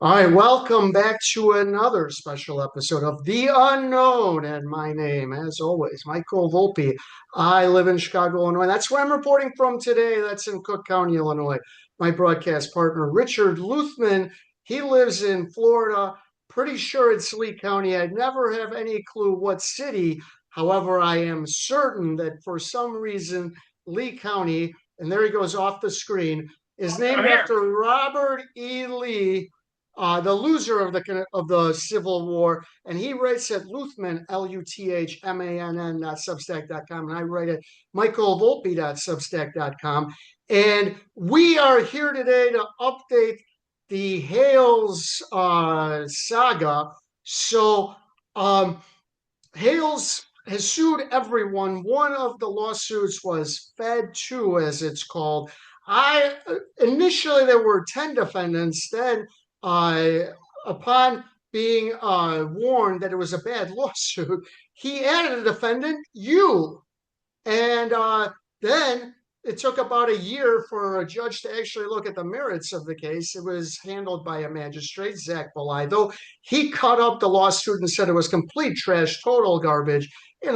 All right, welcome back to another special episode of The Unknown. And my name, as always, Michael Volpe. I live in Chicago, Illinois. That's where I'm reporting from today. That's in Cook County, Illinois. My broadcast partner, Richard Luthmann, he lives in Florida. Pretty sure it's Lee County. I never have any clue what city. However, I am certain that for some reason, Lee County, and there he goes off the screen, is I'm named here. after Robert E. Lee, the loser of the Civil War, and he writes at Luthmann, Luthmann, Substack.com, and I write at michaelvolpe.substack.com. And we are here today to update the Hales saga. So Hales has sued everyone. One of the lawsuits was Fed 2, as it's called. I initially there were 10 defendants. Then, uh, upon being warned that it was a bad lawsuit, he added a defendant, you. And then it took about a year for a judge to actually look at the merits of the case. It was handled by a magistrate, Zach Belay, though he cut up the lawsuit and said it was complete trash, total garbage in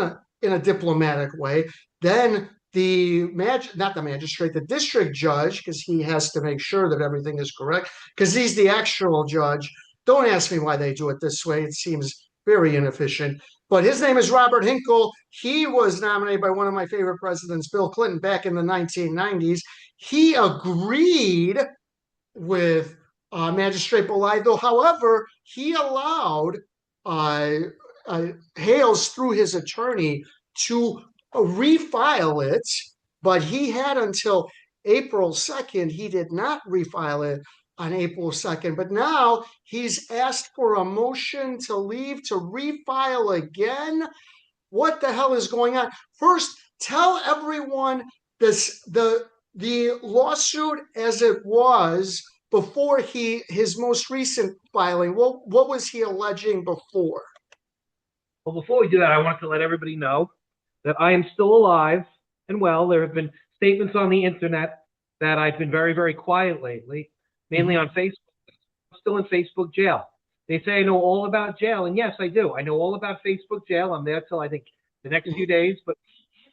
a diplomatic way. Then not the magistrate, the district judge, because he has to make sure that everything is correct, because he's the actual judge. Don't ask me why they do it this way. It seems very inefficient. But his name is Robert Hinkle. He was nominated by one of my favorite presidents, Bill Clinton, back in the 1990s. He agreed with Magistrate Belay, though, however, he allowed uh, Hales, through his attorney, to refile it, but he had until April 2nd. He did not refile it on April 2nd, but now he's asked for a motion to leave to refile again. What the hell is going on? First, tell everyone the lawsuit as it was before his most recent filing. What was he alleging before? Well, before we do that, I want to let everybody know that I am still alive and well. There have been statements on the internet that I've been very, very quiet lately, mainly on Facebook. I'm still in Facebook jail. They say I know all about jail, and yes, I do. I know all about Facebook jail. I'm there till I think the next few days, but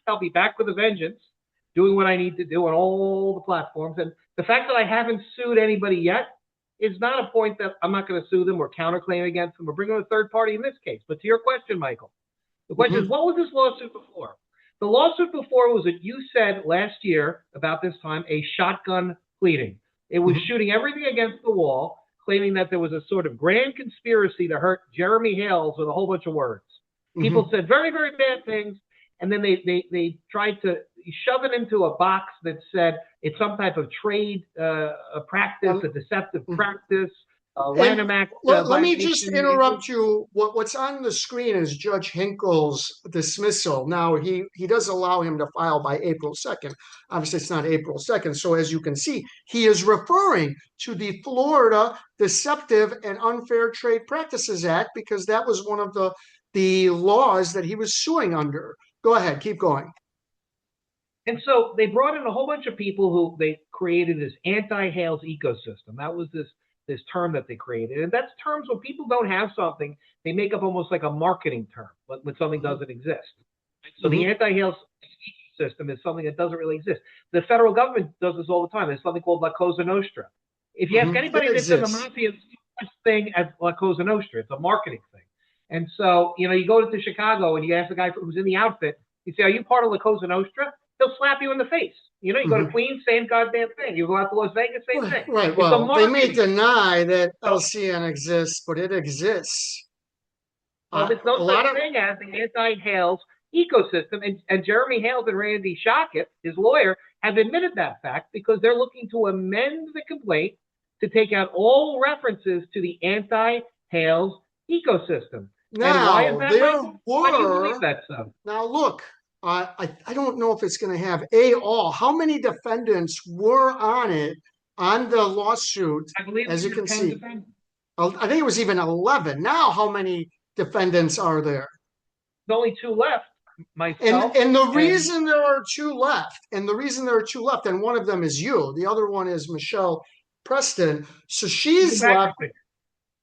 I'll be back with a vengeance, doing what I need to do on all the platforms. And the fact that I haven't sued anybody yet is not a point that I'm not going to sue them or counterclaim against them or bring on a third party in this case. But to your question, Michael, the question is, what was this lawsuit before? The lawsuit before was that you said last year about this time a shotgun pleading. It was shooting everything against the wall, claiming that there was a sort of grand conspiracy to hurt Jeremy Hales with a whole bunch of words. People said very, very bad things, and then they tried to shove it into a box that said it's some type of trade practice, a deceptive practice, Lanham Act. Let me just interrupt you. What's on the screen is Judge Hinkle's dismissal. Now, he does allow him to file by April 2nd. Obviously, it's not April 2nd. So as you can see, he is referring to the Florida Deceptive and Unfair Trade Practices Act, because that was one of the laws that he was suing under. Go ahead, keep going. And so they brought in a whole bunch of people who they created this anti-Hales ecosystem. That was this term that they created. And that's terms when people don't have something, they make up almost like a marketing term when something doesn't exist. So the anti-Hales system is something that doesn't really exist. The federal government does this all the time. There's something called La Cosa Nostra. If you ask anybody that's in the mafia, it's no such thing as La Cosa Nostra. It's a marketing thing. And so, you go to Chicago and you ask the guy who's in the outfit, you say, are you part of La Cosa Nostra? He'll slap you in the face. You go to Queens, same goddamn thing. You go out to Las Vegas, same thing. Right. Well, they may deny that LCN exists, but it exists. Well, there's no such thing as the anti-Hales ecosystem. And Jeremy Hales and Randy Shockett, his lawyer, have admitted that fact because they're looking to amend the complaint to take out all references to the anti-Hales ecosystem. Now, and why is that? Why do you believe that so? Now, look, I don't know if it's going to have all. How many defendants were on it, on the lawsuit? I believe, as you can see, I think it was even 11. Now, how many defendants are there? There's only 2 left. Myself. And the reason there are 2 left, and one of them is you. The other one is Michelle Preston. So she's left.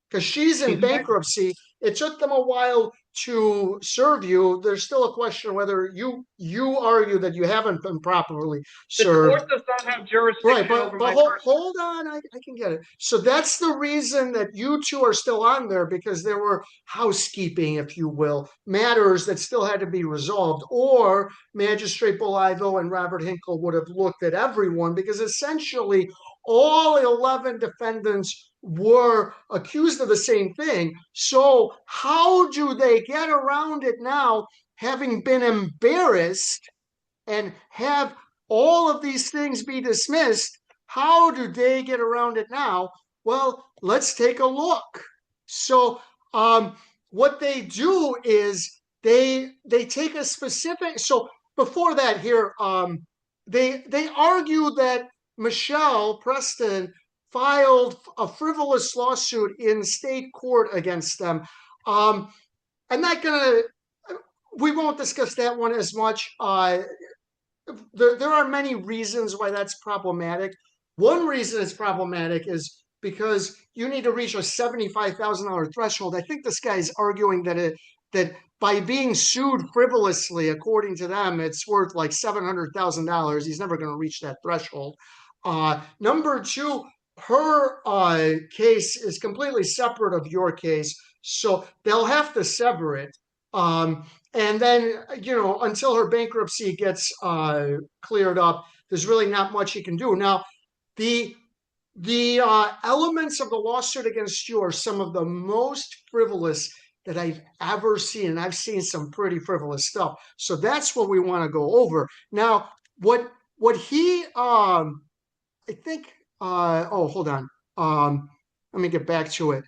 because she's in bankruptcy. It took them a while to serve you. There's still a question whether you argue that you haven't been properly The served. court does not have jurisdiction Right, over but my person. hold on, I can get it. So that's the reason that you two are still on there, because there were housekeeping, if you will, matters that still had to be resolved, or Magistrate Bolivo and Robert Hinkle would have looked at everyone, because essentially all 11 defendants were accused of the same thing. So how do they get around it now, having been embarrassed and have all of these things be dismissed? How do they get around it now? Well, let's take a look. So what they do is they take a specific, so before that here, they argue that Michelle Preston filed a frivolous lawsuit in state court against them. I'm not gonna, we won't discuss that one as much. There are many reasons why that's problematic. One reason it's problematic is because you need to reach a $75,000 threshold. I think this guy's arguing that by being sued frivolously, according to them, it's worth like $700,000. He's never going to reach that threshold. Number two, her case is completely separate of your case, so they'll have to sever it. And then, until her bankruptcy gets cleared up, there's really not much you can do. Now, the elements of the lawsuit against you are some of the most frivolous that I've ever seen, and I've seen some pretty frivolous stuff. So that's what we want to go over. Now, what he I think hold on. Let me get back to it.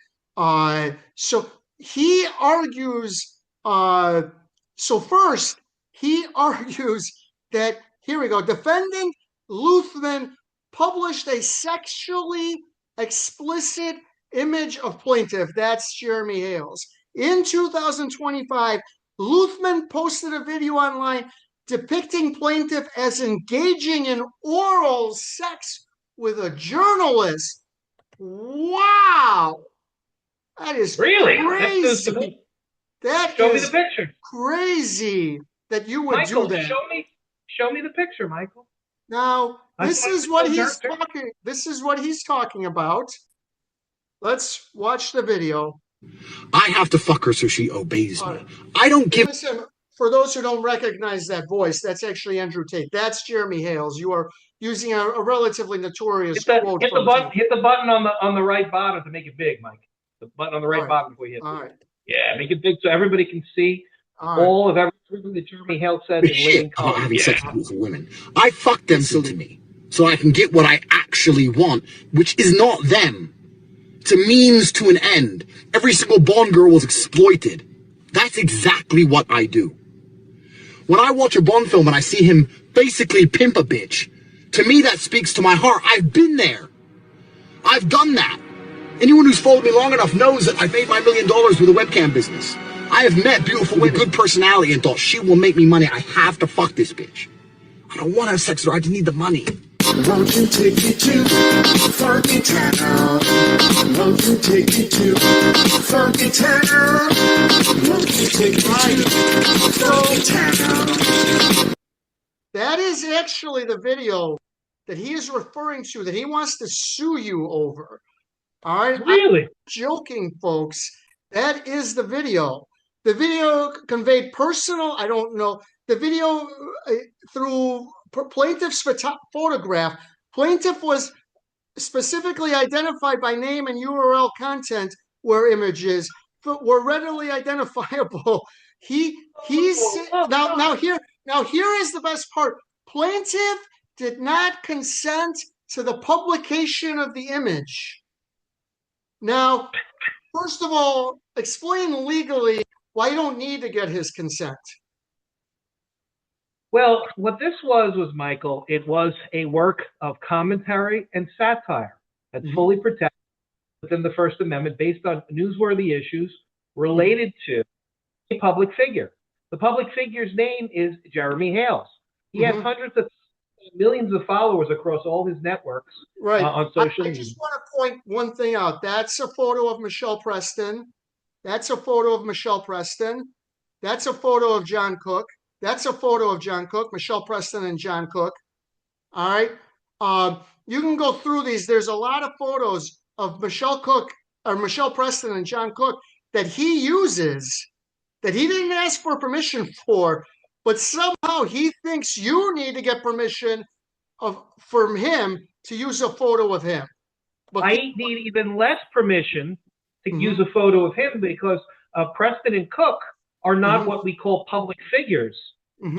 So he argues so first, he argues that, here we go, defendant Luthmann published a sexually explicit image of plaintiff, that's Jeremy Hales. In 2025, Luthmann posted a video online depicting plaintiff as engaging in oral sex with a journalist. Wow! That is really crazy. That show is me the picture. Crazy that you would Michael, do that. Show me the picture, Michael. Now, this is what he's talking about. Let's watch the video. I have to fuck her so she obeys me. I don't give. Listen, for those who don't recognize that voice, that's actually Andrew Tate. That's Jeremy Hales. You are using a relatively notorious quote. Hit the button on the right bottom to make it big, Mike. The button on the right bottom before you hit it. All right. Yeah, make it big so everybody can see all of everything that Jeremy Hales said in living color. Having sex with women. I fuck them to me so I can get what I actually want, which is not them. It's a means to an end. Every single Bond girl was exploited. That's exactly what I do. When I watch a Bond film and I see him basically pimp a bitch, to me that speaks to my heart. I've been there. I've done that. Anyone who's followed me long enough knows that I've made my $1 million with a webcam business. I have met beautiful women with good personality and thought, she will make me money. I have to fuck this bitch. I don't want to have sex with her. I just need the money. Won't you take me to Funky Town? Won't you take me to Funky Town? Won't you take me to Funky Town? That is actually the video that he is referring to, that he wants to sue you over. All right. Really? I'm joking, folks. That is the video. The video conveyed personal, I don't know, the video through plaintiff's photograph. Plaintiff was specifically identified by name and URL content where images were readily identifiable. Now here is the best part. Plaintiff did not consent to the publication of the image. Now, first of all, explain legally why you don't need to get his consent. Well, what this was, Michael, it was a work of commentary and satire that's fully protected within the First Amendment based on newsworthy issues related to a public figure. The public figure's name is Jeremy Hales. He has hundreds of millions of followers across all his networks Right. on social I media. just want to point one thing out. That's a photo of Michelle Preston. That's a photo of Michelle Preston. That's a photo of John Cook. That's a photo of John Cook, Michelle Preston and John Cook. All right. You can go through these. There's a lot of photos of Michelle Cook or Michelle Preston and John Cook that he uses that he didn't ask for permission for, but somehow he thinks you need to get permission from him to use a photo of him. But I need even less permission to use a photo of him because Preston and Cook are not what we call public figures.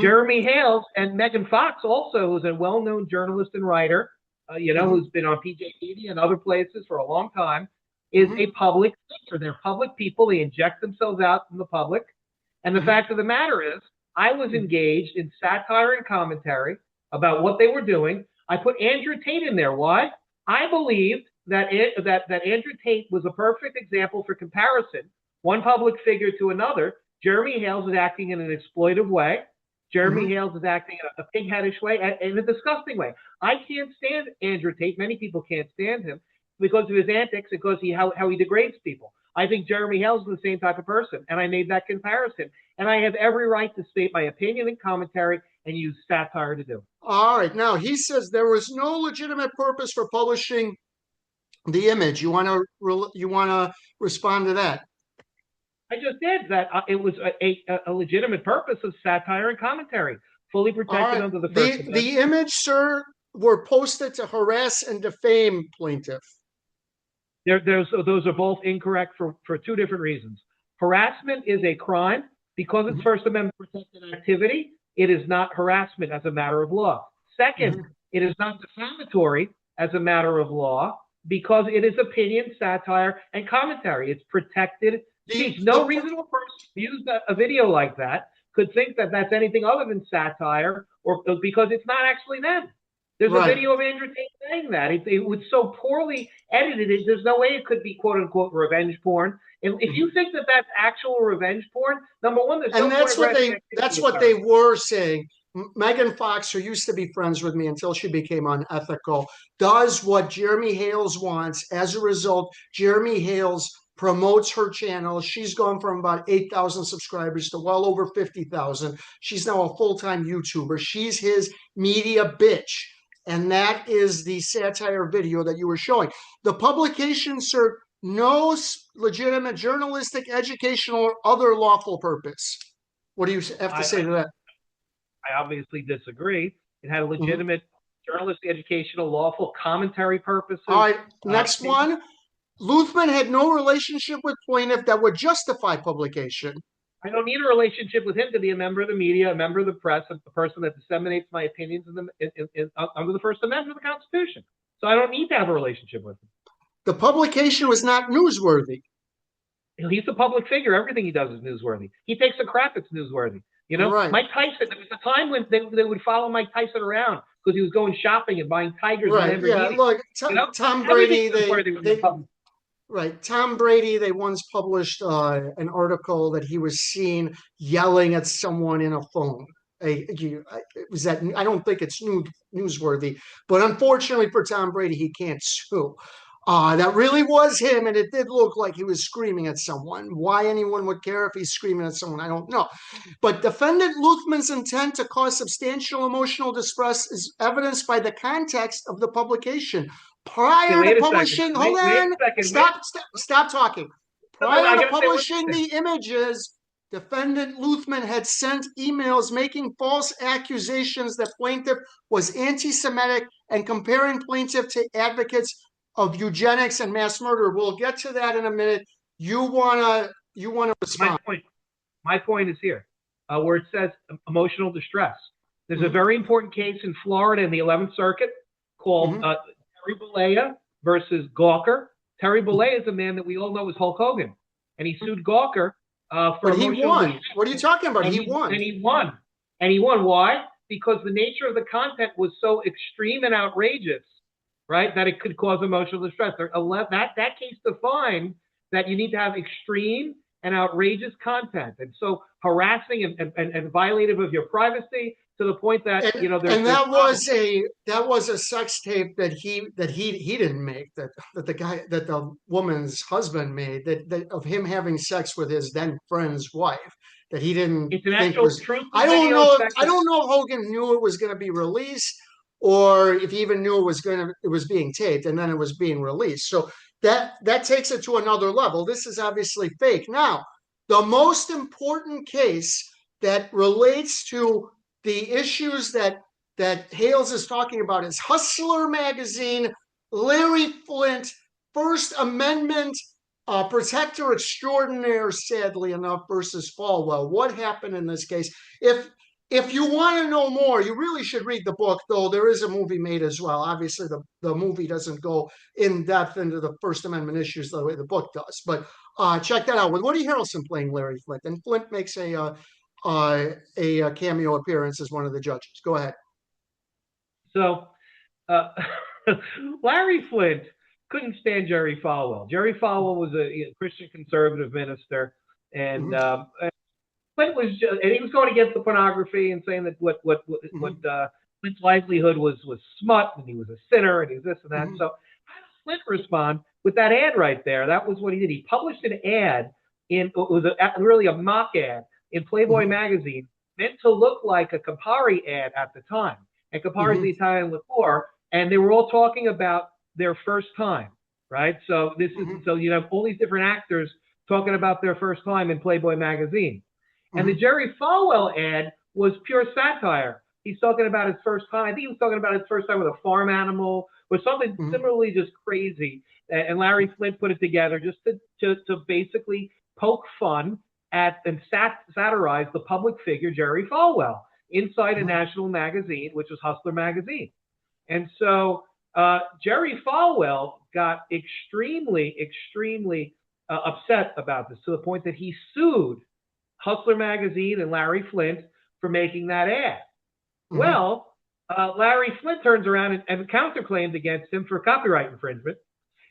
Jeremy Hales and Megan Fox, also, who's a well-known journalist and writer, who's been on PJ Media and other places for a long time, is a public figure. They're public people. They inject themselves out in the public. And the fact of the matter is, I was engaged in satire and commentary about what they were doing. I put Andrew Tate in there. Why? I believed that Andrew Tate was a perfect example for comparison, one public figure to another. Jeremy Hales is acting in an exploitive way. Jeremy Hales is acting in a pig-headish way, in a disgusting way. I can't stand Andrew Tate. Many people can't stand him because of his antics, because how he degrades people. I think Jeremy Hales is the same type of person, and I made that comparison. And I have every right to state my opinion and commentary and use satire to do it. All right. Now, he says there was no legitimate purpose for publishing the image. You want to respond to that? I just did that. It was a legitimate purpose of satire and commentary, fully protected under the First Amendment. The image, sir, were posted to harass and defame plaintiff. Those are both incorrect for two different reasons. Harassment is a crime because it's First Amendment protected activity. It is not harassment as a matter of law. Second, it is not defamatory as a matter of law because it is opinion, satire, and commentary. It's protected speech. No reasonable person who views a video like that could think that that's anything other than satire, or because it's not actually them. There's a video of Andrew Tate saying that. It was so poorly edited. There's no way it could be quote unquote revenge porn. If you think that that's actual revenge porn, number one, there's no point. That's what they were saying. Megan Fox, who used to be friends with me until she became unethical, does what Jeremy Hales wants. As a result, Jeremy Hales promotes her channel. She's gone from about 8,000 subscribers to well over 50,000. She's now a full-time YouTuber. She's his media bitch. And that is the satire video that you were showing. The publication served no legitimate journalistic, educational, or other lawful purpose. What do you have to say to that? I obviously disagree. It had a legitimate journalistic, educational, lawful commentary purposes. All right, next one. Luthmann had no relationship with plaintiff that would justify publication. I don't need a relationship with him to be a member of the media, a member of the press, a person that disseminates my opinions under the First Amendment of the Constitution. So I don't need to have a relationship with him. The publication was not newsworthy. He's a public figure. Everything he does is newsworthy. He takes a crap, it's newsworthy. You know, Right. Mike Tyson, there was a time when they would follow Mike Tyson around because he was going shopping and buying tigers. Right. And Yeah. Look, Tom Brady. Tom Brady. They once published an article that he was seen yelling at someone in a phone. I don't think it's newsworthy, but unfortunately for Tom Brady, he can't sue. That really was him, and it did look like he was screaming at someone. Why anyone would care if he's screaming at someone, I don't know. But defendant Luthmann's intent to cause substantial emotional distress is evidenced by the context of the publication. Prior to publishing, hold on, stop talking. Prior to publishing the images, defendant Luthmann had sent emails making false accusations that plaintiff was anti-Semitic and comparing plaintiff to advocates of eugenics and mass murder. We'll get to that in a minute. You wanna respond? My point is here, where it says emotional distress. There's a very important case in Florida in the 11th Circuit called Terry Bollea versus Gawker. Terry Bollea is a man that we all know is Hulk Hogan, and he sued Gawker for but he won. distress. What are you talking about? And he won. And he won. And he won. Why? Because the nature of the content was so extreme and outrageous, right, that it could cause emotional distress. That case defined that you need to have extreme and outrageous content. And so harassing and violative of your privacy to the point that And, there's that problems. was a sex tape that he didn't make, that the woman's husband made, that of him having sex with his then friend's wife, that he didn't It's an think actual was. truthful I don't video know if section. Hogan knew it was going to be released, or if he even knew it was being taped and then it was being released. So that takes it to another level. This is obviously fake. Now, the most important case that relates to the issues that Hales is talking about is Hustler magazine, Larry Flint, First Amendment protector extraordinaire, sadly enough, versus Falwell. What happened in this case? If you want to know more, you really should read the book, though there is a movie made as well. Obviously, the movie doesn't go in depth into the First Amendment issues the way the book does. But check that out with Woody Harrelson playing Larry Flint, and Flint makes a cameo appearance as one of the judges. Go ahead. So, uh, Larry Flint couldn't stand Jerry Falwell. Jerry Falwell was a Christian conservative minister, and Flint was and he was going against the pornography and saying that what Flint's livelihood was smut, and he was a sinner, and he's this and that. So, how does Flint respond with that ad right there? That was what he did. He published an ad really a mock ad in Playboy magazine, meant to look like a Campari ad at the time. And Campari is the Italian liqueur, and they were all talking about their first time, right? So so you have all these different actors talking about their first time in Playboy magazine. And the Jerry Falwell ad was pure satire. He's talking about his first time. I think he was talking about his first time with a farm animal or something similarly just crazy. And Larry Flint put it together just to basically poke fun at and satirize the public figure Jerry Falwell inside a national magazine, which was Hustler magazine. And so Jerry Falwell got extremely, extremely upset about this, to the point that he sued Hustler magazine and Larry Flint for making that ad. Well, Larry Flint turns around and counterclaimed against him for copyright infringement.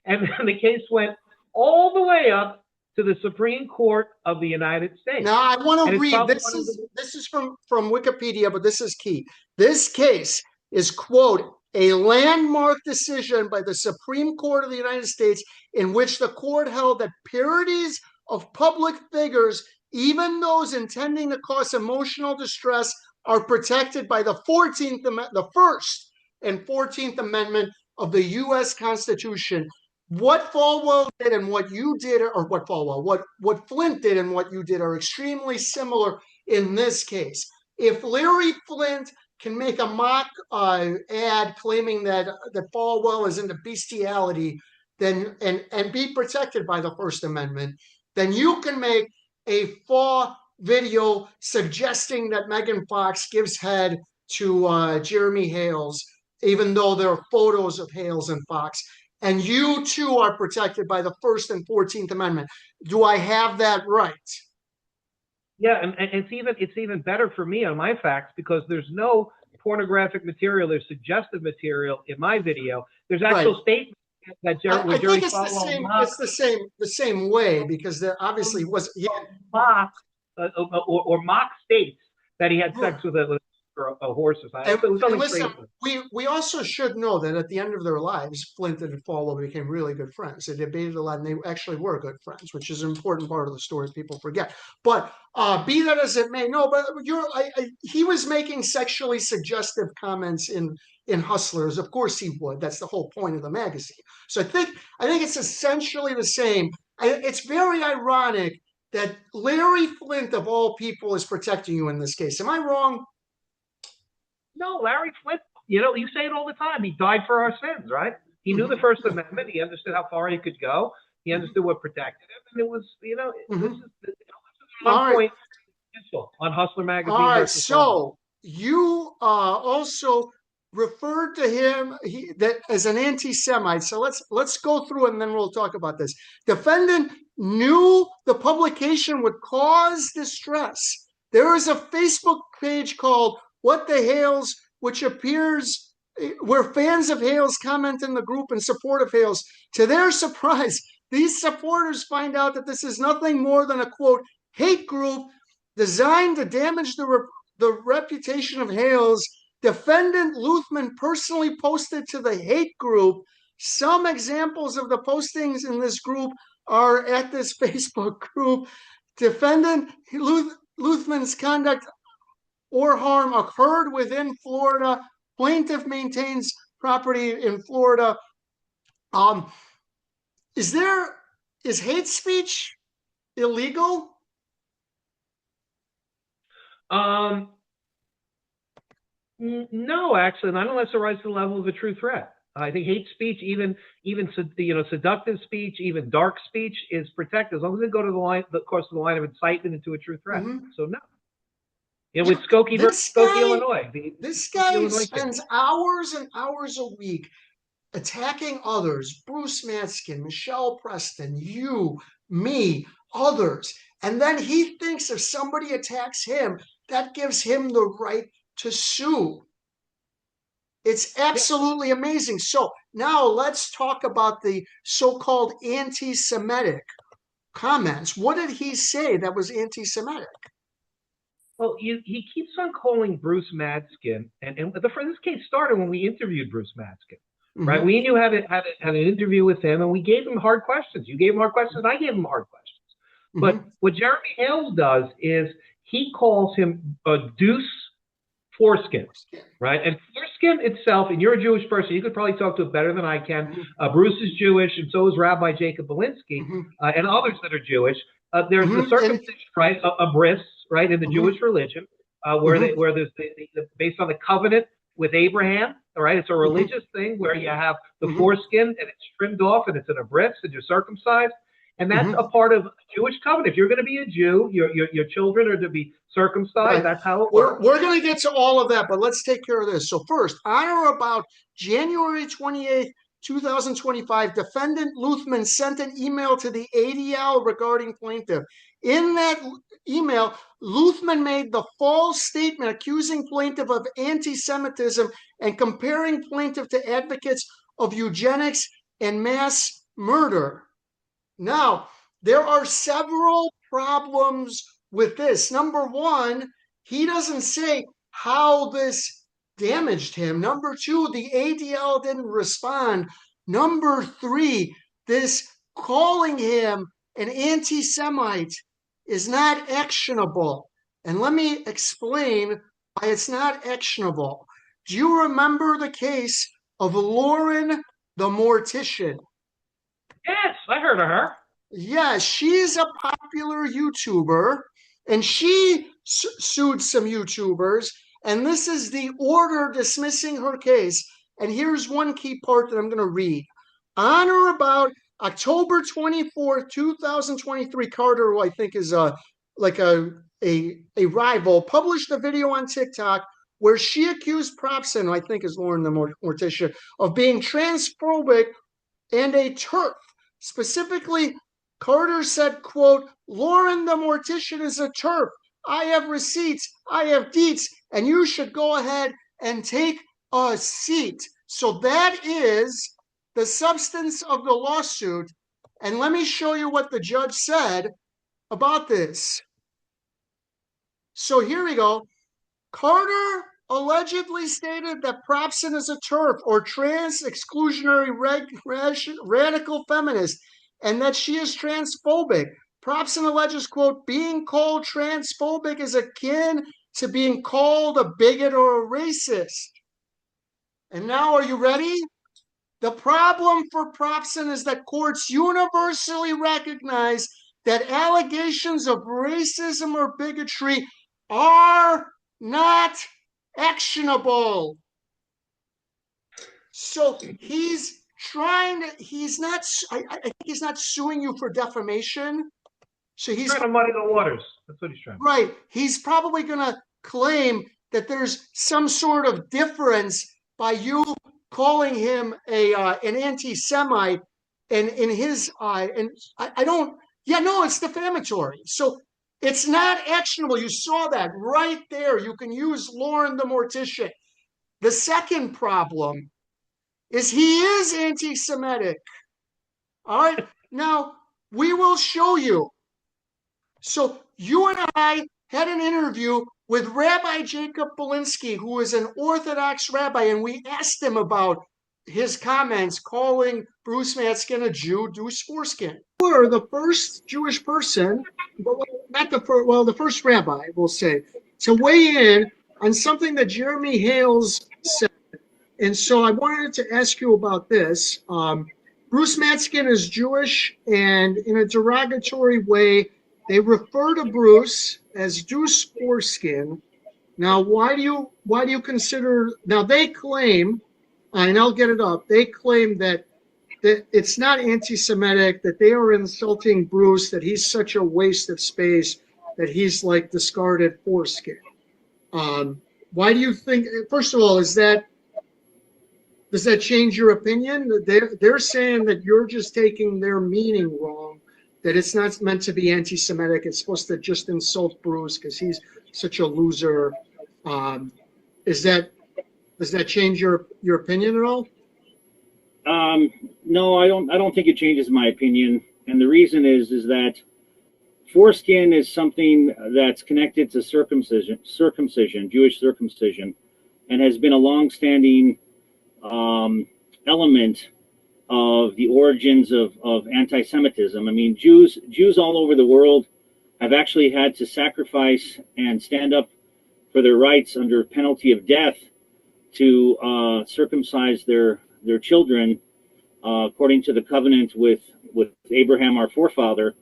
And then the case went all the way up to the Supreme Court of the United States. Now I want to read. This is from Wikipedia, but this is key. This case is, quote, a landmark decision by the Supreme Court of the United States in which the court held that parodies of public figures, even those intending to cause emotional distress, are protected by the First and 14th Amendment of the U.S. Constitution. What Falwell did and what you did, or what Flint did and what you did, are extremely similar in this case. If Larry Flint can make a mock ad claiming that Falwell is into bestiality, then and be protected by the First Amendment, then you can make a faux video suggesting that Megan Fox gives head to Jeremy Hales, even though there are photos of Hales and Fox. And you too are protected by the First and 14th Amendment. Do I have that right? Yeah, and it's even better for me on my facts, because there's no pornographic material. There's suggestive material in my video. There's actual statements that Jerry. I think it's the same way, because there obviously was mock or mock states that he had sex with a horse or something. And listen, we also should know that at the end of their lives, Flint and Falwell became really good friends. They debated a lot, and they actually were good friends, which is an important part of the story people forget. But be that as it may, no. But he was making sexually suggestive comments in Hustlers. Of course he would. That's the whole point of the magazine. So I think it's essentially the same. It's very ironic that Larry Flint, of all people, is protecting you in this case. Am I wrong? No, Larry Flint, you say it all the time. He died for our sins, right? He knew the First Amendment. He understood how far he could go. He understood what protected him. And it was, this is one point on Hustler magazine. All right, so you also referred to him as an anti-Semite. So let's go through it, and then we'll talk about this. Defendant knew the publication would cause distress. There is a Facebook page called What the Hales, which appears where fans of Hales comment in the group in support of Hales. To their surprise, these supporters find out that this is nothing more than a, quote, hate group designed to damage the the reputation of Hales, defendant Luthmann personally posted to the hate group. Some examples of the postings in this group are at this Facebook group. Defendant Luthmann's conduct or harm occurred within Florida. Plaintiff maintains property in Florida. Is hate speech illegal? No, actually, not unless it rises to the level of a true threat. I think hate speech, even seductive speech, even dark speech, is protected as long as it go to the line, the line of incitement into a true threat. Mm-hmm. So no. With Skokie, Illinois. This guy spends hours and hours a week attacking others. Bruce Matskin, Michelle Preston, you, me, others. And then he thinks if somebody attacks him, that gives him the right to sue. It's absolutely amazing. So now let's talk about the so-called anti-Semitic comments. What did he say that was anti-Semitic? Well, he keeps on calling Bruce Matskin, and this case started when we interviewed Bruce Matskin, right? Mm-hmm. We knew had an interview with him, and we gave him hard questions. You gave him hard questions, and I gave him hard questions. Mm-hmm. But what Jeremy Hales does is he calls him a deuce foreskin, right? And foreskin itself, and you're a Jewish person, you could probably talk to it better than I can. Bruce is Jewish, and so is Rabbi Jacob Belinsky, and others that are Jewish. There's the circumcision, right, a bris, right, in the Jewish religion, where there's based on the covenant with Abraham, all right? It's a religious thing where you have the foreskin and it's trimmed off and it's in a bris and you're circumcised. And that's a part of Jewish covenant. If you're going to be a Jew, your children are to be circumcised. Right. That's how it works. We're going to get to all of that, but let's take care of this. So first, on or about January 28th, 2025, defendant Luthmann sent an email to the ADL regarding plaintiff. In that email, Luthmann made the false statement accusing plaintiff of anti-Semitism and comparing plaintiff to advocates of eugenics and mass murder. Now, there are several problems with this. Number one, he doesn't say how this damaged him. Number two, the ADL didn't respond. Number three, this calling him an anti-Semite is not actionable. And let me explain why it's not actionable. Do you remember the case of Lauren the Mortician? Yes, I heard of her. Yeah, she's a popular YouTuber, and she sued some YouTubers, and this is the order dismissing her case. And here's one key part that I'm going to read. On or about October 24th, 2023, Carter, who I think is a rival, published a video on TikTok where she accused Propson, who I think is Lauren the Mortician, of being transphobic and a TERF. Specifically, Carter said, quote, Lauren the Mortician is a TERF. I have receipts, I have deets, and you should go ahead and take a seat. So that is the substance of the lawsuit. And let me show you what the judge said about this. So here we go. Carter allegedly stated that Propson is a TERF or trans exclusionary radical feminist and that she is transphobic. Propson alleges, quote, being called transphobic is akin to being called a bigot or a racist. And now, are you ready? The problem for Propson is that courts universally recognize that allegations of racism or bigotry are not actionable. So he's trying to, I think he's not suing you for defamation. So he's trying to muddy the waters. That's what he's trying. Right. He's probably going to claim that there's some sort of difference by you calling him an anti-Semite, and in his eye, and I don't. Yeah, no, it's defamatory. So it's not actionable. You saw that right there. You can use Lauren the Mortician. The second problem is he is anti-Semitic. All right. Now we will show you. So you and I had an interview with Rabbi Jacob Belinsky, who is an Orthodox rabbi, and we asked him about his comments calling Bruce Matskin a Jew, Deuce Foreskin. We're the first Jewish person, not the first, well, the first rabbi, we'll say, to weigh in on something that Jeremy Hales said. And so I wanted to ask you about this. Bruce Matskin is Jewish, and in a derogatory way, they refer to Bruce as Deuce Foreskin. Now, why do you consider? Now they claim, and I'll get it up. They claim that it's not anti-Semitic, that they are insulting Bruce, that he's such a waste of space, that he's like discarded foreskin. Why do you think? First of all, does that change your opinion? They're saying that you're just taking their meaning wrong, that it's not meant to be anti-Semitic. It's supposed to just insult Bruce because he's such a loser. Does that change your opinion at all? No, I don't think it changes my opinion. And the reason is that foreskin is something that's connected to circumcision, Jewish circumcision, and has been a long-standing element of the origins of anti-Semitism. I mean, Jews all over the world have actually had to sacrifice and stand up for their rights under penalty of death to circumcise their children according to the covenant with Abraham, our forefather.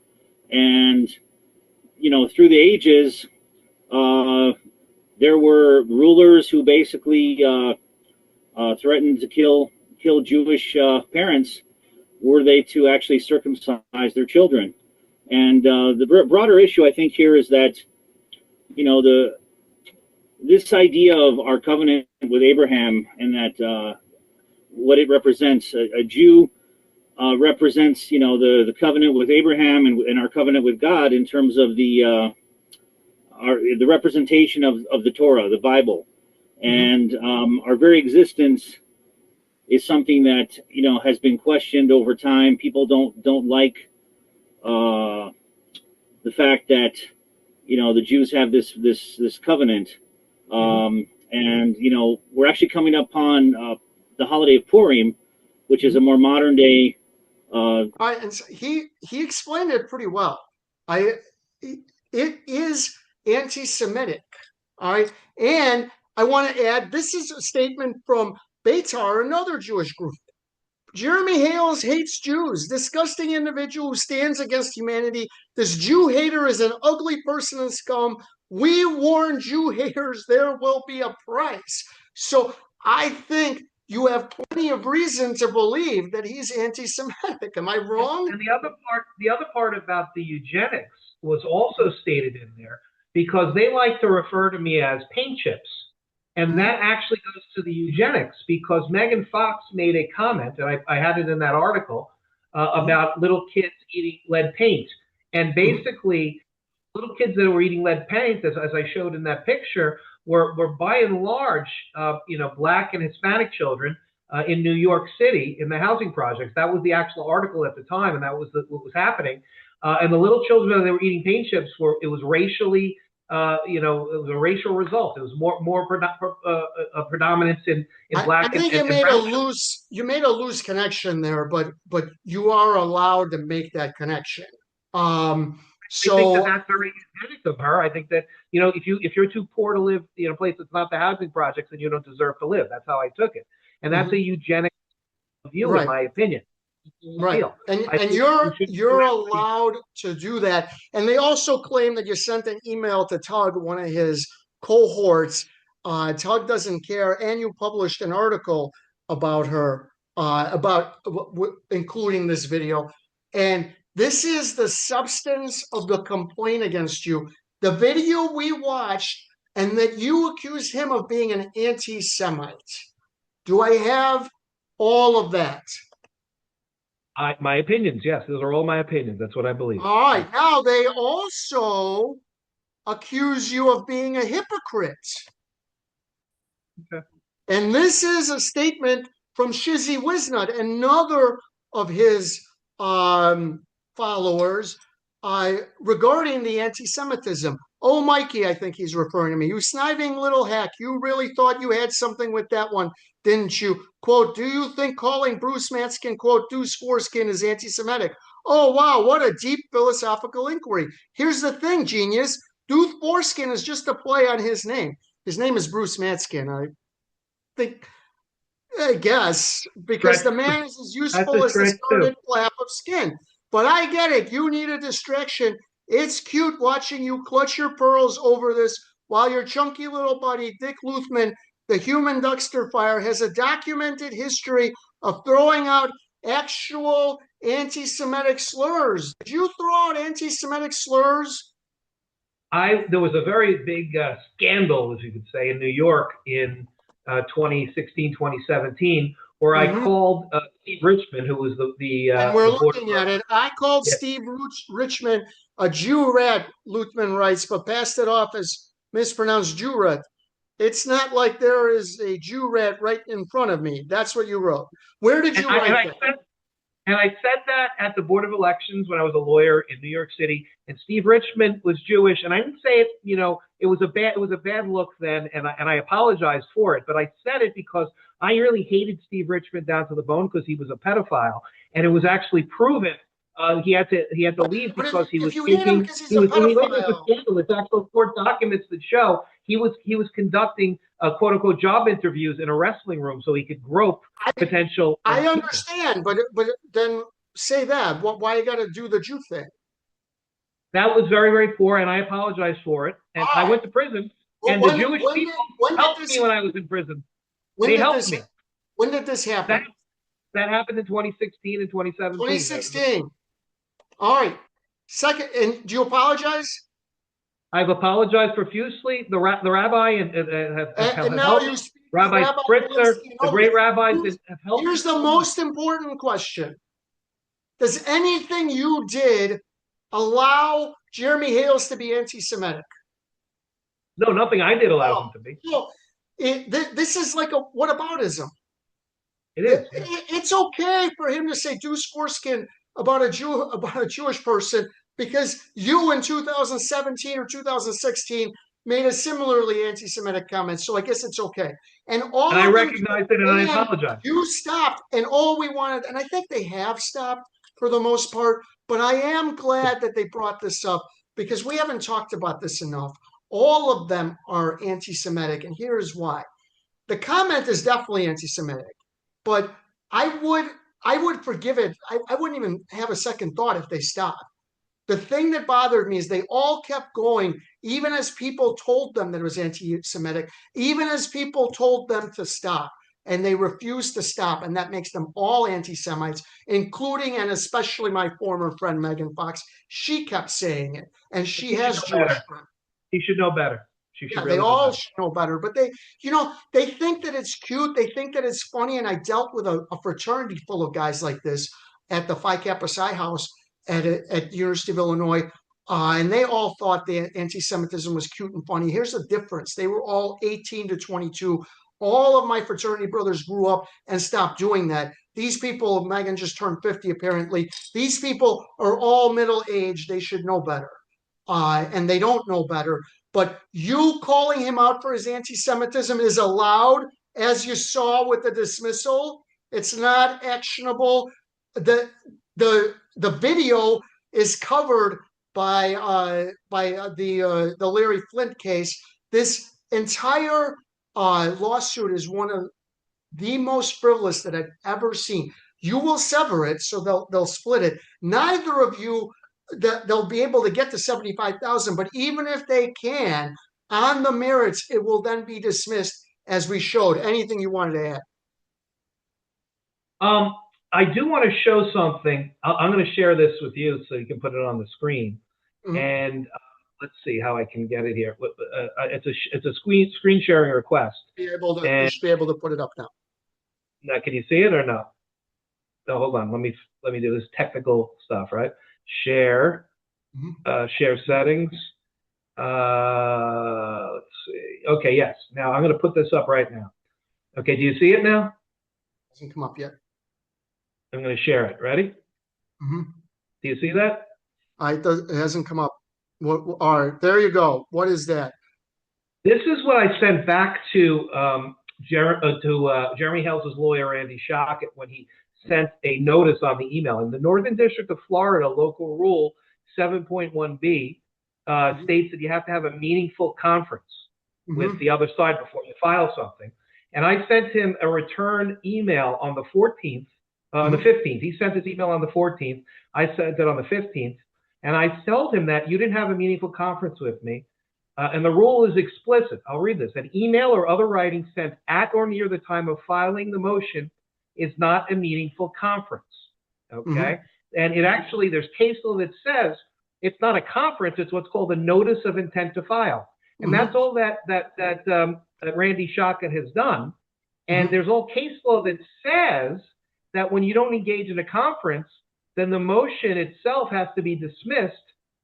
And through the ages, there were rulers who basically threatened to kill Jewish parents were they to actually circumcise their children. And the broader issue, I think, here is that this idea of our covenant with Abraham, and that what it represents, a Jew represents, the covenant with Abraham and our covenant with God in terms of the representation of the Torah, the Bible, and our very existence is something that has been questioned over time. People don't like the fact that the Jews have this covenant, and we're actually coming up on the holiday of Purim, which is a more modern day. All right, and so he explained it pretty well. It is anti-Semitic. All right, and I want to add, this is a statement from Beitar, another Jewish group. Jeremy Hales hates Jews, disgusting individual who stands against humanity. This Jew hater is an ugly person and scum. We warn Jew haters there will be a price. So I think you have plenty of reason to believe that he's anti-Semitic. Am I wrong? And the other part about the eugenics was also stated in there, because they like to refer to me as paint chips. And that actually goes to the eugenics, because Megan Fox made a comment, and I had it in that article, about little kids eating lead paint. And basically, little kids that were eating lead paint, as I showed in that picture, were by and large, Black and Hispanic children in New York City in the housing projects. That was the actual article at the time, and that was what was happening. And the little children that were eating paint chips it was racially, it was a racial result. It was more predominance in Black. I think you made a loose connection there, but you are allowed to make that connection. So I think that's very eugenic of her. I think that if you're too poor to live in a place that's not the housing projects, then you don't deserve to live. That's how I took it, and that's a eugenic view, in my opinion. Right, and you're allowed to do that. And they also claim that you sent an email to Tug, one of his cohorts. Tug doesn't care, and you published an article about her, including this video. And this is the substance of the complaint against you. The video we watched, and that you accused him of being an anti-Semite. Do I have all of that? My opinions, yes. Those are all my opinions. That's what I believe. All right. Now, they also accuse you of being a hypocrite. Okay. And this is a statement from Shizzy Wisnut, another of his followers, regarding the anti-Semitism. Oh, Mikey, I think he's referring to me. You sniving little hack. You really thought you had something with that one, didn't you? Quote, do you think calling Bruce Matskin, quote, Deuce Foreskin is anti-Semitic? Oh, wow, what a deep philosophical inquiry. Here's the thing, genius. Deuce Foreskin is just a play on his name. His name is Bruce Matskin. Think, I guess, because Stretch. the man is as That's useful a as the stretch too. started flap of skin. But I get it. You need a distraction. It's cute watching you clutch your pearls over this while your chunky little buddy, Dick Luthmann, the human dumpster fire, has a documented history of throwing out actual anti Semitic slurs. Did you throw out anti Semitic slurs? There was a very big scandal, as you could say, in New York in 2016, 2017, where I called Steve Richmond, who was And we're the board. looking at it. I called Yeah. Steve Richmond a Jew rat, Luthmann writes, but passed it off as mispronounced Jew rat. It's not like there is a Jew rat right in front of me. That's what you wrote. Where did And you I, and write I that? said And I said that at the Board of Elections when I was a lawyer in New York City, and Steve Richmond was Jewish, and I didn't say it, it was a bad look then, and I apologized for it, but I said it because I really hated Steve Richmond down to the bone because he was a pedophile, and it was actually proven he had to leave But because he was if you hate him taking because he's a pedophile, it's actual court documents that show he was conducting quote unquote job interviews in a wrestling room so he could grope potential. I understand, but then say that. Why you got to do the Jew thing? That was very, very poor, and I apologize for it. And I went to prison, and the Jewish people helped me when I was in prison. They helped me. When did this happen? That happened in 2016 and 2017. 2016. All right. Second, and do you apologize? I've apologized profusely. The rabbi have now helped. you speak Rabbi Spritzer, the great rabbis have helped. Here's the most important question. Does anything you did allow Jeremy Hales to be anti-Semitic? No, nothing I did allows him to be. No, this is like a whataboutism. It is. It's okay for him to say Deuce Foreskin about a Jewish person because you in 2017 or 2016 made a similarly anti-Semitic comment. So I guess it's okay. And I recognized it and I apologize. You stopped, and all we wanted, and I think they have stopped for the most part, but I am glad that they brought this up because we haven't talked about this enough. All of them are anti-Semitic, and here's why. The comment is definitely anti-Semitic, but I would forgive it. I wouldn't even have a second thought if they stopped. The thing that bothered me is they all kept going, even as people told them that it was anti-Semitic, even as people told them to stop, and they refused to stop, and that makes them all anti-Semites, including and especially my former friend Megan Fox. She kept saying it, and she has Jewish friends. She should know better. They all should know better, but they think that it's cute. They think that it's funny. And I dealt with a fraternity full of guys like this at the Phi Kappa Psi house at the University of Illinois. And they all thought the anti-Semitism was cute and funny. Here's the difference. They were all 18 to 22. All of my fraternity brothers grew up and stopped doing that. These people, Megan just turned 50 apparently. These people are all middle-aged. They should know better. And they don't know better. But you calling him out for his anti-Semitism is allowed, as you saw with the dismissal. It's not actionable. The video is covered by the Larry Flint case. This entire lawsuit is one of the most frivolous that I've ever seen. You will sever it, so they'll split it. Neither of you they'll be able to get to 75,000, but even if they can, on the merits, it will then be dismissed as we showed. Anything you wanted to add? I do want to show something. I'm going to share this with you so you can put it on the screen. Mm-hmm. And let's see how I can get it here. It's a screen sharing request. You should be able to put it up now. Now, can you see it or no? No, hold on. Let me do this technical stuff, right? Share, share settings. Let's see. Okay, yes. Now I'm going to put this up right now. Okay, do you see it now? It hasn't come up yet. I'm going to share it. Ready? Mm-hmm. Do you see that? It hasn't come up. All right, there you go. What is that? This is what I sent back to Jeremy Hales' lawyer, Andy Shockett, when he sent a notice on the email. In the Northern District of Florida, local rule 7.1b states that you have to have a meaningful conference with the other side before you file something. And I sent him a return email on the 14th, on the 15th. He sent his email on the 14th. I sent it on the 15th. And I told him that you didn't have a meaningful conference with me. And the rule is explicit. I'll read this. An email or other writing sent at or near the time of filing the motion is not a meaningful conference. Okay? And it actually, there's case law that says it's not a conference, it's what's called a notice of intent to file. And that's all that Randy Shockett has done. And there's all case law that says that when you don't engage in a conference, then the motion itself has to be dismissed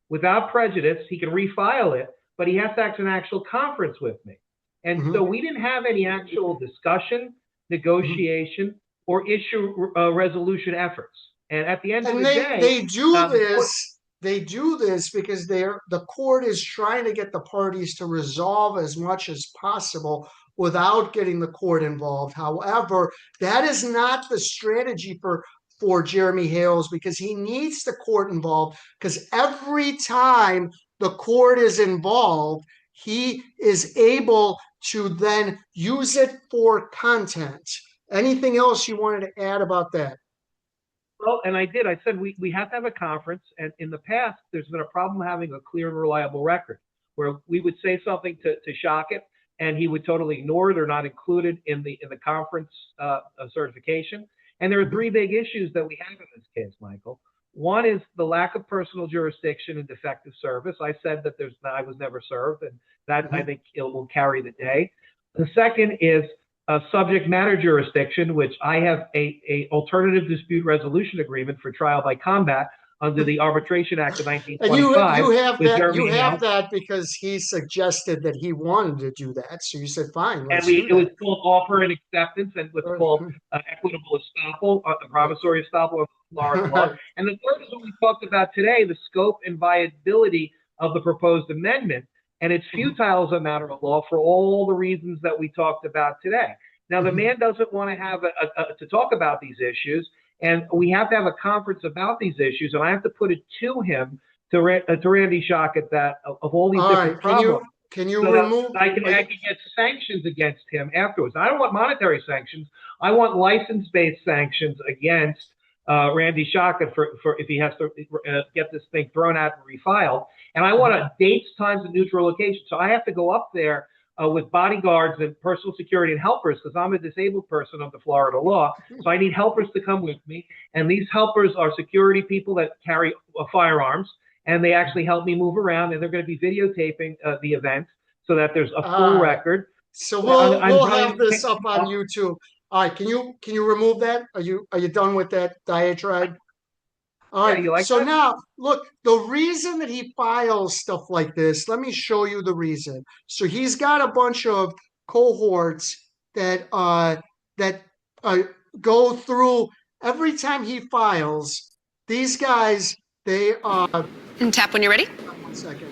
without prejudice. He can refile it, but he has to act an actual conference with me. And so we didn't have any actual discussion, negotiation, or issue resolution efforts. And at the end of the day, they do this because the court is trying to get the parties to resolve as much as possible without getting the court involved. However, that is not the strategy for Jeremy Hales, because he needs the court involved, because every time the court is involved, he is able to then use it for content. Anything else you wanted to add about that? Well, and I did. I said we have to have a conference, and in the past, there's been a problem having a clear and reliable record, where we would say something to Shockett, and he would totally ignore it or not include it in the conference certification. And there are three big issues that we have in this case, Michael. One is the lack of personal jurisdiction and defective service. I said that I was never served, and that I think it will carry the day. The second is a subject matter jurisdiction, which I have a alternative dispute resolution agreement for trial by combat under the Arbitration Act of 1925. And you have that because he suggested that he wanted to do that. So you said, fine. It was called offer and acceptance, and what's called equitable estoppel, promissory estoppel of Florida law. And the third is what we talked about today, the scope and viability of the proposed amendment. And it's futile as a matter of law for all the reasons that we talked about today. Now, the man doesn't want to have to talk about these issues, and we have to have a conference about these issues, and I have to put it to him, to Randy Shockett, that of all these different problems. Can you remove? I can get sanctions against him afterwards. I don't want monetary sanctions. I want license-based sanctions against Randy Shockett for if he has to get this thing thrown out and refiled. And I want dates, times, and neutral location. So I have to go up there with bodyguards and personal security and helpers, because I'm a disabled person under Florida law. So I need helpers to come with me. And these helpers are security people that carry firearms, and they actually help me move around, and they're going to be videotaping the event so that there's a full record. So we'll have this up on YouTube. All right, can you remove that? Are you done with that diatribe? All right. Yeah, so now, look, the reason that he files stuff like this, let me show you the reason. So he's got a bunch of cohorts that go through every time he files. These guys, they and tap when you're ready. 1 second.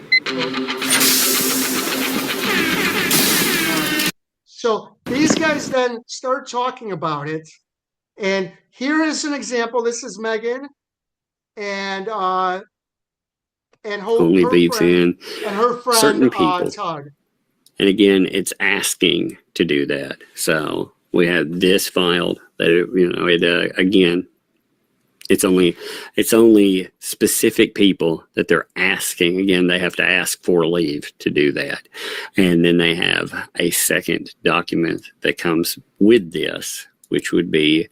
So these guys then start talking about it. And here is an example. This is Megan and her friend certain people. Tug. And again, it's asking to do that. So we have this filed that again, it's only specific people that they're asking. Again, they have to ask for leave to do that. And then they have a second document that comes with this, which would be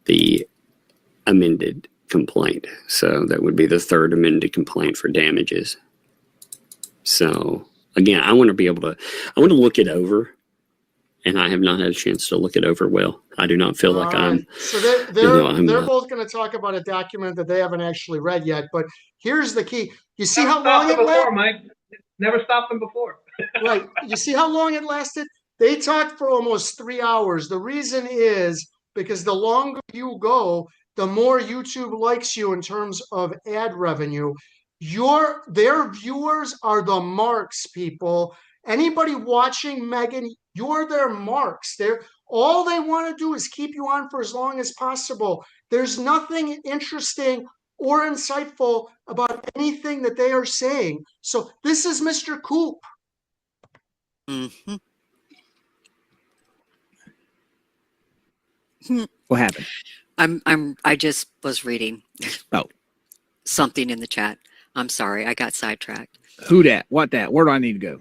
the amended complaint. So that would be the third amended complaint for damages. So again, I want to look it over, and I have not had a chance to look it over well. I do not feel like I'm. So they're both going to talk about a document that they haven't actually read yet. But here's the key: you see how long it lasted? Mike. Never stopped them before. Right. You see how long it lasted? They talked for almost 3 hours. The reason is because the longer you go, the more YouTube likes you in terms of ad revenue. their viewers are the marks, people. Anybody watching Megan, you're their marks. All they want to do is keep you on for as long as possible. There's nothing interesting or insightful about anything that they are saying. So this is Mr. Coop. Mm-hmm. What happened? I just was reading Oh, something in the chat. I'm sorry, I got sidetracked. who that? What that? Where do I need to go?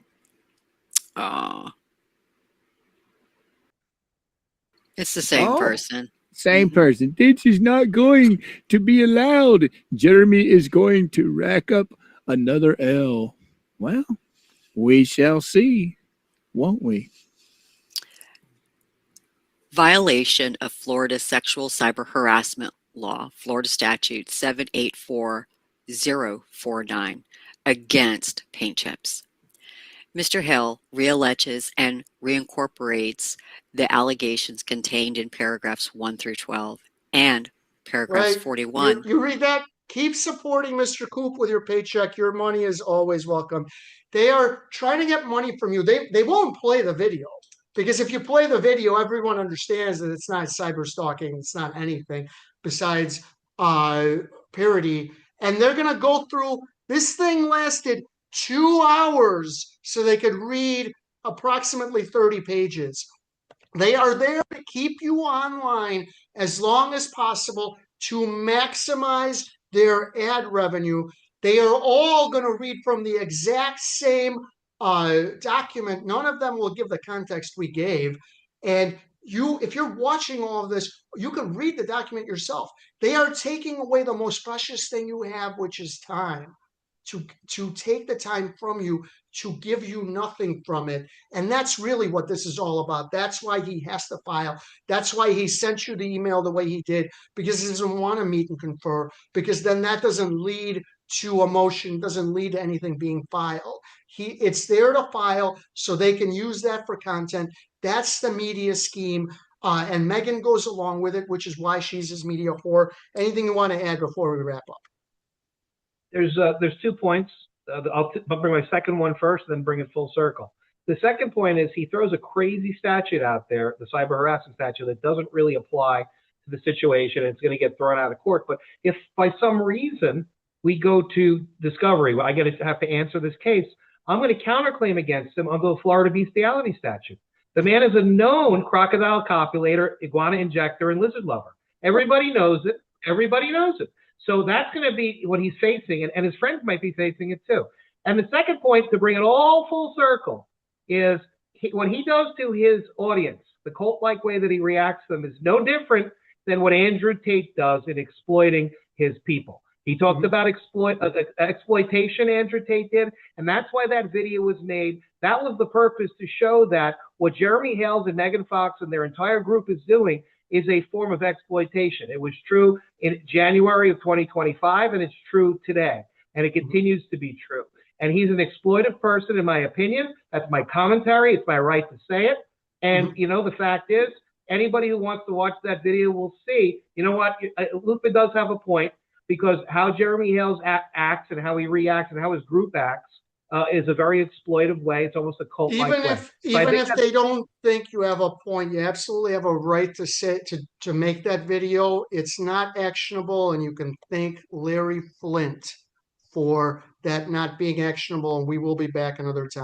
It's the same person. Same person. This is not going to be allowed. Jeremy is going to rack up another L. Well, we shall see, won't we? Violation of Florida sexual cyber harassment law, Florida statute 784049, against paint chips. Mr. Hill realleges and reincorporates the allegations contained in paragraphs 1 through 12 and paragraphs 41. You read that? Keep supporting Mr. Coop with your paycheck. Your money is always welcome. They are trying to get money from you. They won't play the video, because if you play the video, everyone understands that it's not cyber stalking. It's not anything besides parody. And they're going to go through, this thing lasted 2 hours so they could read approximately 30 pages. They are there to keep you online as long as possible to maximize their ad revenue. They are all going to read from the exact same document. None of them will give the context we gave. And if you're watching all of this, you can read the document yourself. They are taking away the most precious thing you have, which is time. To take the time from you, to give you nothing from it. And that's really what this is all about. That's why he has to file. That's why he sent you the email the way he did, because he doesn't want to meet and confer, because then that doesn't lead to a motion, doesn't lead to anything being filed. It's there to file so they can use that for content. That's the media scheme. And Megan goes along with it, which is why she's his media whore. Anything you want to add before we wrap up? There's 2 points. I'll bring my second one first, then bring it full circle. The second point is he throws a crazy statute out there, the cyber harassment statute, that doesn't really apply to the situation. It's going to get thrown out of court. But if by some reason we go to discovery, I have to answer this case, I'm going to counterclaim against him under the Florida bestiality statute. The man is a known crocodile copulator, iguana injector, and lizard lover. Everybody knows it. Everybody knows it. So that's going to be what he's facing, and his friends might be facing it too. And the second point, to bring it all full circle, is what he does to his audience, the cult-like way that he reacts to them, is no different than what Andrew Tate does in exploiting his people. He talked about exploitation, Andrew Tate did, and that's why that video was made. That was the purpose, to show that what Jeremy Hales and Megan Fox and their entire group is doing is a form of exploitation. It was true in January of 2025, and it's true today, and it continues to be true. And he's an exploitive person, in my opinion. That's my commentary. It's my right to say it. And, the fact is, anybody who wants to watch that video will see, you know what, Luthmann does have a point, because how Jeremy Hales acts and how he reacts and how his group acts is a very exploitive way. It's almost a cult-like way. Even if they don't think you have a point, you absolutely have a right to say to make that video. It's not actionable, and you can thank Larry Flint for that not being actionable. And we will be back another time.